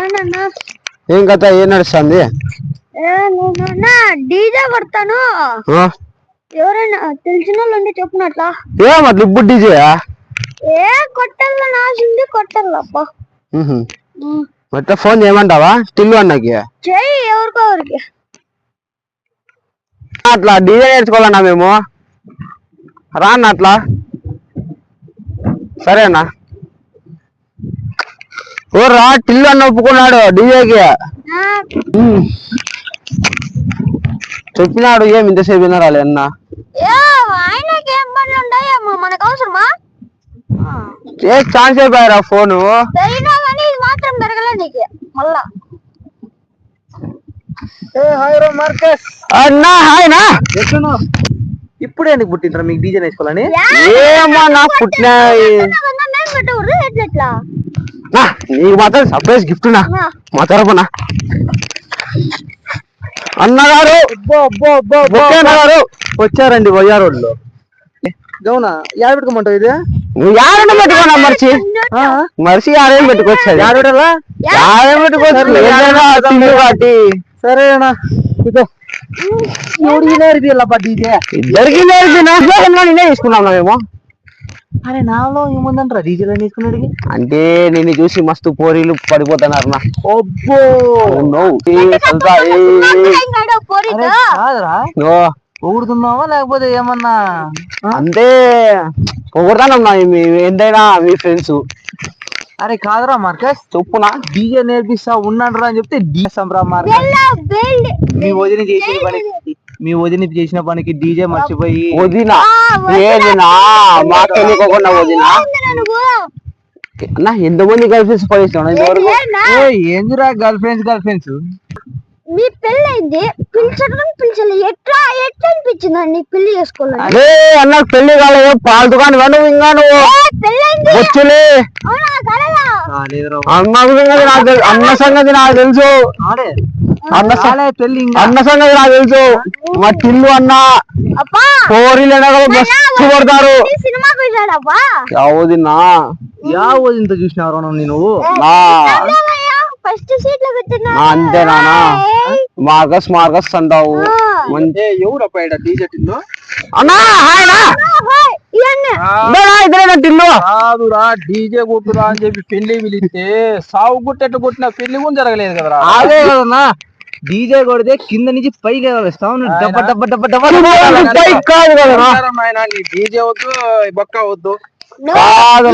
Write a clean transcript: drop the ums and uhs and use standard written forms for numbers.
ఏనన్నా ఏం కథ ఏం నడుస్తుంది? డీజే కొడతాను, ఎవరైనా తెలిసిన వాళ్ళు ఉంటే చెప్పునట్లా. ఏమట్లా ఇప్పుడు డీజే ఏ కొట్టాల నాసింది కొట్టాలప్ప. మొత్తం ఫోన్ చేయమంటావా టిల్లు అన్నకి? చెయ్యి ఎవరికో ఎవరికి. అట్లా డీజే నేర్చుకోవాలన్నా మేము, రాన్న అట్లా. సరేనా రా, టిల్లు అన్న ఒప్పుకున్నాడు డీజేకి. చెప్పినాడు, ఏం ఇంతసేపు వినరాలి అన్న. ఆయనకి ఏం పనులు ఉంటాయేమో, మనకు అవసరమా? ఛాన్స్ అయిపోయారా ఫోను మాత్రం పెరగలే నీకు మళ్ళా. అన్నా హాయ్నా, ఇప్పుడే ఎందుకు పుట్టింటారా మీకు డీజే నేర్చుకోవాలని? ఏమో నా పుట్టిన నీకు మాత్రం సర్ప్రైజ్ గిఫ్ట్ నా మా తరపున. అన్నగారు వచ్చారండి వయ్యారోడ్లో. గౌనా యాడ పెట్టుకోమంటావు? ఇది నువ్వు యాడని పెట్టుకోనా మర్చి మర్చి యాడేం పెట్టుకోవచ్చు, యాడలా యాడేం పెట్టుకోవచ్చు. సరేనా ఇదో డీజే ఇద్దరికి నేనే తీసుకున్నాం మేము. అరే నాలో ఏముందంటారా డీజేలో తీసుకున్నాడికి? అంటే నేను చూసి మస్తు పోరీలు పడిపోతున్నారు నా. పొగుడుతున్నావా లేకపోతే ఏమన్నా? అంటే పొగుడుతానన్నా, ఎంతైనా మీ ఫ్రెండ్స్. అరే కాదురా మార్కస్, చెప్పునా డీజే నేర్పిస్తా ఉన్నాడు అని చెప్తే డీసంరా మార్కస్. మీ వదిన చేసిన పనికి డీజే మర్చిపోయి వదినా ఏదినా మాకు తెలియకోకుండా వదినా అన్నా ఎంతమంది గర్ల్ ఫ్రెండ్స్ పడేస్తాడు? ఏందిరా గర్ల్ ఫ్రెండ్స్? మీ పెళ్ళైంది, పిలిచలే ఎట్లా అనిపించిందండి పెళ్లి చేసుకోవాలి? అదే అన్న పెళ్లి కాలేదు, పాలు దుకాణం నువ్వు ఇంకా నువ్వు వచ్చులే. అన్న సంగతి నాకు తెలుసు, అన్న సంగతి నాకు తెలుసు. మా టిల్లు అన్న పోరీలు మస్తు పడతారు. యావదిన్నా యావదింత చూసినావు నువ్వు? ఫస్ట్ సీట్ లో కూర్చున్నా అంతేనా? మార్గస్ అంటావు. ఎవరప్ప డీజే టిల్లు? అన్నా టిల్లు కాదురా, డీజే కొట్టురా అని చెప్పి పెళ్లి పిలిస్తే సాగు గుట్టెట్టు కొట్టిన పెళ్లి కూడా జరగలేదు కదరా. అదే కదన్నా, డీజే కొడితే కింద నుంచి పైకి వేస్తావు. కాదు కదా డీజే వద్దు, బొక్క వద్దు. కాదు